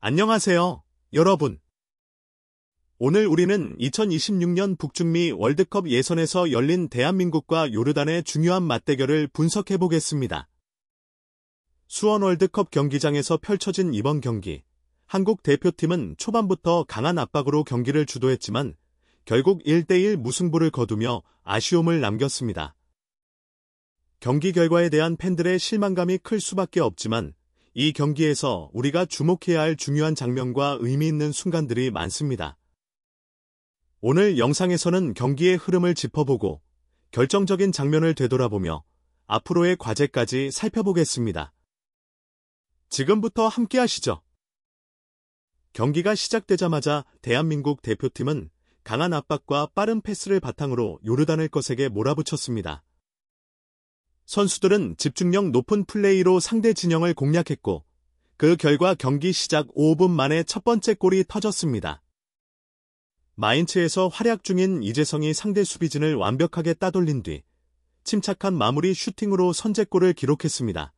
안녕하세요, 여러분. 오늘 우리는 2026년 북중미 월드컵 예선에서 열린 대한민국과 요르단의 중요한 맞대결을 분석해 보겠습니다. 수원 월드컵 경기장에서 펼쳐진 이번 경기, 한국 대표팀은 초반부터 강한 압박으로 경기를 주도했지만 결국 1대1 무승부를 거두며 아쉬움을 남겼습니다. 경기 결과에 대한 팬들의 실망감이 클 수밖에 없지만 이 경기에서 우리가 주목해야 할 중요한 장면과 의미 있는 순간들이 많습니다. 오늘 영상에서는 경기의 흐름을 짚어보고 결정적인 장면을 되돌아보며 앞으로의 과제까지 살펴보겠습니다. 지금부터 함께 하시죠. 경기가 시작되자마자 대한민국 대표팀은 강한 압박과 빠른 패스를 바탕으로 요르단을 거세게 몰아붙였습니다. 선수들은 집중력 높은 플레이로 상대 진영을 공략했고 그 결과 경기 시작 5분 만에 첫 번째 골이 터졌습니다. 마인츠에서 활약 중인 이재성이 상대 수비진을 완벽하게 따돌린 뒤 침착한 마무리 슈팅으로 선제골을 기록했습니다.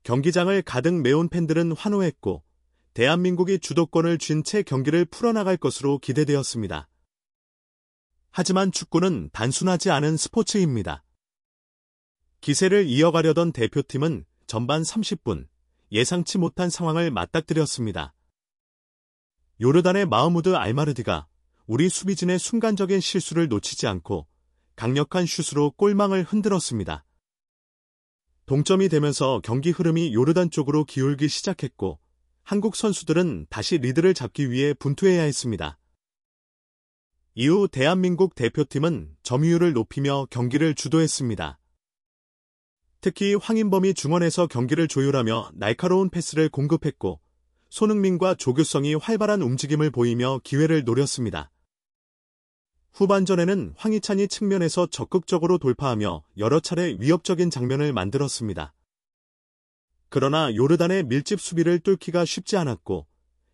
경기장을 가득 메운 팬들은 환호했고 대한민국이 주도권을 쥔 채 경기를 풀어나갈 것으로 기대되었습니다. 하지만 축구는 단순하지 않은 스포츠입니다. 기세를 이어가려던 대표팀은 전반 30분 예상치 못한 상황을 맞닥뜨렸습니다. 요르단의 마흐무드 알마르디가 우리 수비진의 순간적인 실수를 놓치지 않고 강력한 슛으로 골망을 흔들었습니다. 동점이 되면서 경기 흐름이 요르단 쪽으로 기울기 시작했고 한국 선수들은 다시 리드를 잡기 위해 분투해야 했습니다. 이후 대한민국 대표팀은 점유율을 높이며 경기를 주도했습니다. 특히 황인범이 중원에서 경기를 조율하며 날카로운 패스를 공급했고 손흥민과 조규성이 활발한 움직임을 보이며 기회를 노렸습니다. 후반전에는 황희찬이 측면에서 적극적으로 돌파하며 여러 차례 위협적인 장면을 만들었습니다. 그러나 요르단의 밀집 수비를 뚫기가 쉽지 않았고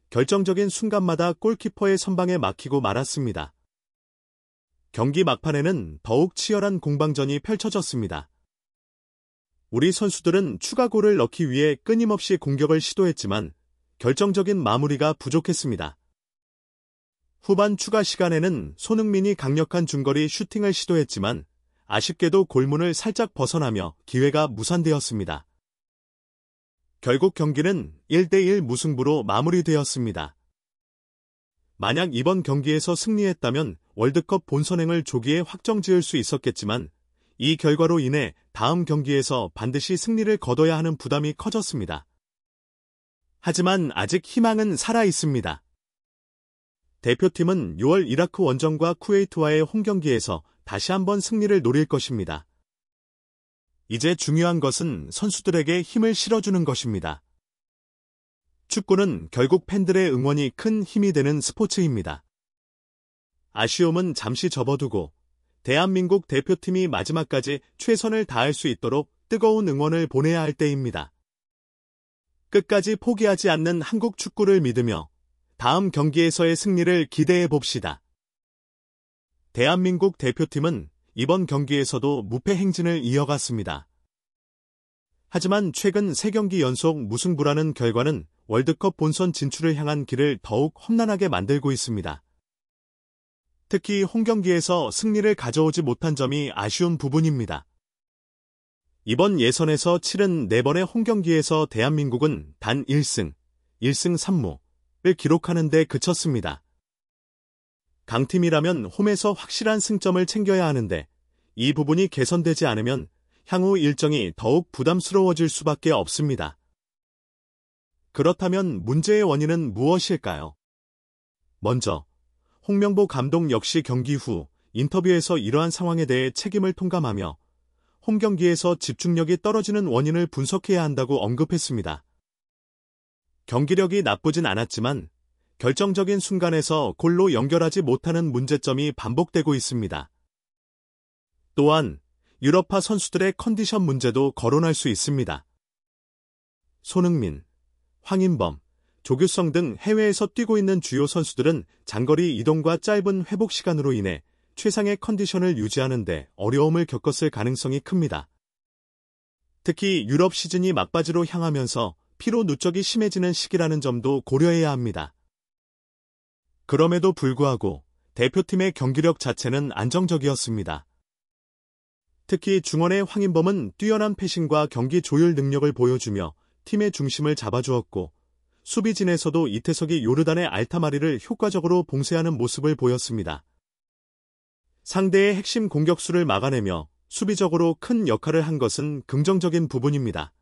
결정적인 순간마다 골키퍼의 선방에 막히고 말았습니다. 경기 막판에는 더욱 치열한 공방전이 펼쳐졌습니다. 우리 선수들은 추가골을 넣기 위해 끊임없이 공격을 시도했지만 결정적인 마무리가 부족했습니다. 후반 추가 시간에는 손흥민이 강력한 중거리 슈팅을 시도했지만 아쉽게도 골문을 살짝 벗어나며 기회가 무산되었습니다. 결국 경기는 1대1 무승부로 마무리되었습니다. 만약 이번 경기에서 승리했다면 월드컵 본선행을 조기에 확정지을 수 있었겠지만 이 결과로 인해 다음 경기에서 반드시 승리를 거둬야 하는 부담이 커졌습니다. 하지만 아직 희망은 살아있습니다. 대표팀은 6월 이라크 원정과 쿠웨이트와의 홈경기에서 다시 한번 승리를 노릴 것입니다. 이제 중요한 것은 선수들에게 힘을 실어주는 것입니다. 축구는 결국 팬들의 응원이 큰 힘이 되는 스포츠입니다. 아쉬움은 잠시 접어두고 대한민국 대표팀이 마지막까지 최선을 다할 수 있도록 뜨거운 응원을 보내야 할 때입니다. 끝까지 포기하지 않는 한국 축구를 믿으며 다음 경기에서의 승리를 기대해 봅시다. 대한민국 대표팀은 이번 경기에서도 무패 행진을 이어갔습니다. 하지만 최근 3경기 연속 무승부라는 결과는 월드컵 본선 진출을 향한 길을 더욱 험난하게 만들고 있습니다. 특히 홈경기에서 승리를 가져오지 못한 점이 아쉬운 부분입니다. 이번 예선에서 치른 4번의 홈경기에서 대한민국은 단 1승 3무를 기록하는 데 그쳤습니다. 강팀이라면 홈에서 확실한 승점을 챙겨야 하는데 이 부분이 개선되지 않으면 향후 일정이 더욱 부담스러워질 수밖에 없습니다. 그렇다면 문제의 원인은 무엇일까요? 먼저 홍명보 감독 역시 경기 후 인터뷰에서 이러한 상황에 대해 책임을 통감하며 홈경기에서 집중력이 떨어지는 원인을 분석해야 한다고 언급했습니다. 경기력이 나쁘진 않았지만 결정적인 순간에서 골로 연결하지 못하는 문제점이 반복되고 있습니다. 또한 유럽파 선수들의 컨디션 문제도 거론할 수 있습니다. 손흥민, 황인범, 조규성 등 해외에서 뛰고 있는 주요 선수들은 장거리 이동과 짧은 회복 시간으로 인해 최상의 컨디션을 유지하는 데 어려움을 겪었을 가능성이 큽니다. 특히 유럽 시즌이 막바지로 향하면서 피로 누적이 심해지는 시기라는 점도 고려해야 합니다. 그럼에도 불구하고 대표팀의 경기력 자체는 안정적이었습니다. 특히 중원의 황인범은 뛰어난 패싱과 경기 조율 능력을 보여주며 팀의 중심을 잡아주었고, 수비진에서도 이태석이 요르단의 알타마리를 효과적으로 봉쇄하는 모습을 보였습니다. 상대의 핵심 공격수를 막아내며 수비적으로 큰 역할을 한 것은 긍정적인 부분입니다.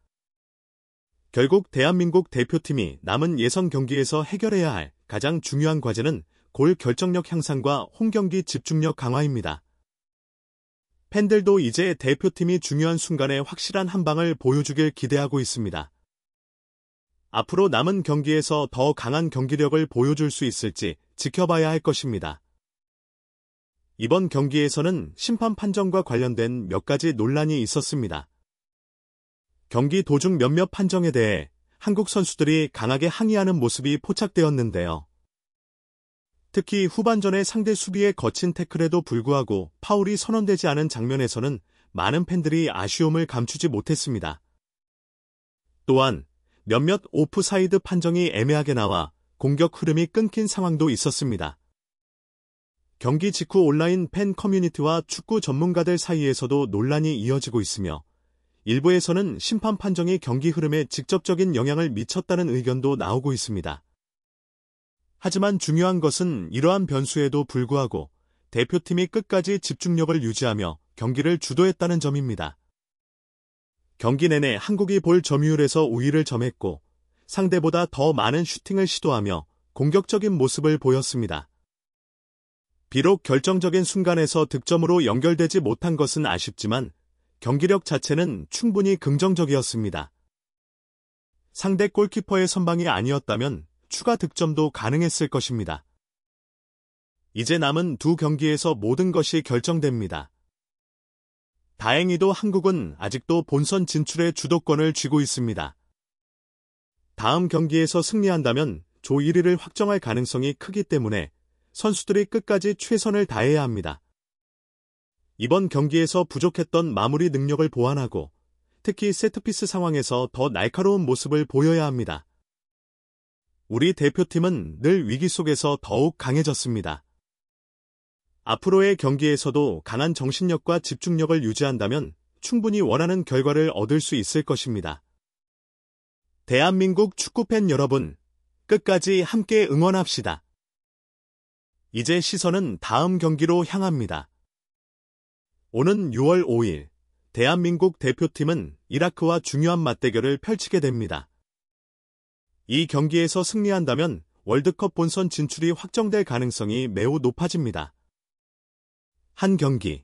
결국 대한민국 대표팀이 남은 예선 경기에서 해결해야 할 가장 중요한 과제는 골 결정력 향상과 홈경기 집중력 강화입니다. 팬들도 이제 대표팀이 중요한 순간에 확실한 한 방을 보여주길 기대하고 있습니다. 앞으로 남은 경기에서 더 강한 경기력을 보여줄 수 있을지 지켜봐야 할 것입니다. 이번 경기에서는 심판 판정과 관련된 몇 가지 논란이 있었습니다. 경기 도중 몇몇 판정에 대해 한국 선수들이 강하게 항의하는 모습이 포착되었는데요. 특히 후반전에 상대 수비의 거친 태클에도 불구하고 파울이 선언되지 않은 장면에서는 많은 팬들이 아쉬움을 감추지 못했습니다. 또한 몇몇 오프사이드 판정이 애매하게 나와 공격 흐름이 끊긴 상황도 있었습니다. 경기 직후 온라인 팬 커뮤니티와 축구 전문가들 사이에서도 논란이 이어지고 있으며, 일부에서는 심판 판정이 경기 흐름에 직접적인 영향을 미쳤다는 의견도 나오고 있습니다. 하지만 중요한 것은 이러한 변수에도 불구하고 대표팀이 끝까지 집중력을 유지하며 경기를 주도했다는 점입니다. 경기 내내 한국이 볼 점유율에서 우위를 점했고, 상대보다 더 많은 슈팅을 시도하며 공격적인 모습을 보였습니다. 비록 결정적인 순간에서 득점으로 연결되지 못한 것은 아쉽지만 경기력 자체는 충분히 긍정적이었습니다. 상대 골키퍼의 선방이 아니었다면 추가 득점도 가능했을 것입니다. 이제 남은 두 경기에서 모든 것이 결정됩니다. 다행히도 한국은 아직도 본선 진출의 주도권을 쥐고 있습니다. 다음 경기에서 승리한다면 조 1위를 확정할 가능성이 크기 때문에 선수들이 끝까지 최선을 다해야 합니다. 이번 경기에서 부족했던 마무리 능력을 보완하고, 특히 세트피스 상황에서 더 날카로운 모습을 보여야 합니다. 우리 대표팀은 늘 위기 속에서 더욱 강해졌습니다. 앞으로의 경기에서도 강한 정신력과 집중력을 유지한다면 충분히 원하는 결과를 얻을 수 있을 것입니다. 대한민국 축구팬 여러분, 끝까지 함께 응원합시다. 이제 시선은 다음 경기로 향합니다. 오는 6월 5일, 대한민국 대표팀은 이라크와 중요한 맞대결을 펼치게 됩니다. 이 경기에서 승리한다면 월드컵 본선 진출이 확정될 가능성이 매우 높아집니다. 한 경기,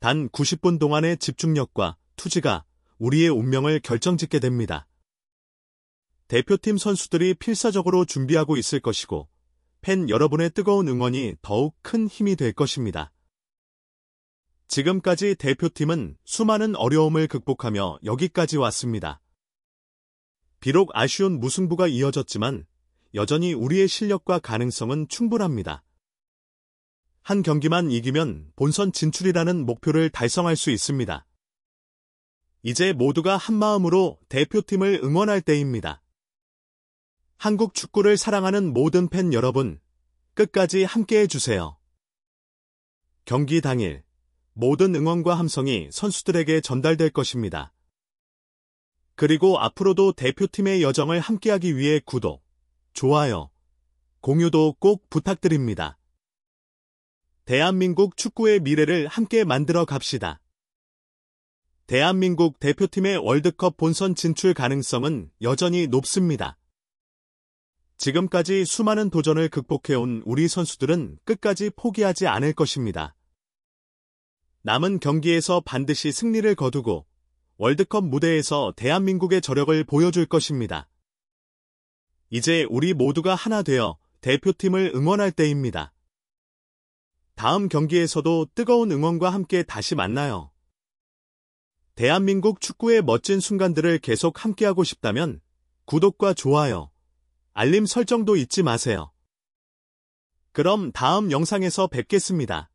단 90분 동안의 집중력과 투지가 우리의 운명을 결정짓게 됩니다. 대표팀 선수들이 필사적으로 준비하고 있을 것이고, 팬 여러분의 뜨거운 응원이 더욱 큰 힘이 될 것입니다. 지금까지 대표팀은 수많은 어려움을 극복하며 여기까지 왔습니다. 비록 아쉬운 무승부가 이어졌지만 여전히 우리의 실력과 가능성은 충분합니다. 한 경기만 이기면 본선 진출이라는 목표를 달성할 수 있습니다. 이제 모두가 한마음으로 대표팀을 응원할 때입니다. 한국 축구를 사랑하는 모든 팬 여러분, 끝까지 함께해 주세요. 경기 당일, 모든 응원과 함성이 선수들에게 전달될 것입니다. 그리고 앞으로도 대표팀의 여정을 함께하기 위해 구독, 좋아요, 공유도 꼭 부탁드립니다. 대한민국 축구의 미래를 함께 만들어 갑시다. 대한민국 대표팀의 월드컵 본선 진출 가능성은 여전히 높습니다. 지금까지 수많은 도전을 극복해온 우리 선수들은 끝까지 포기하지 않을 것입니다. 남은 경기에서 반드시 승리를 거두고 월드컵 무대에서 대한민국의 저력을 보여줄 것입니다. 이제 우리 모두가 하나 되어 대표팀을 응원할 때입니다. 다음 경기에서도 뜨거운 응원과 함께 다시 만나요. 대한민국 축구의 멋진 순간들을 계속 함께하고 싶다면 구독과 좋아요, 알림 설정도 잊지 마세요. 그럼 다음 영상에서 뵙겠습니다.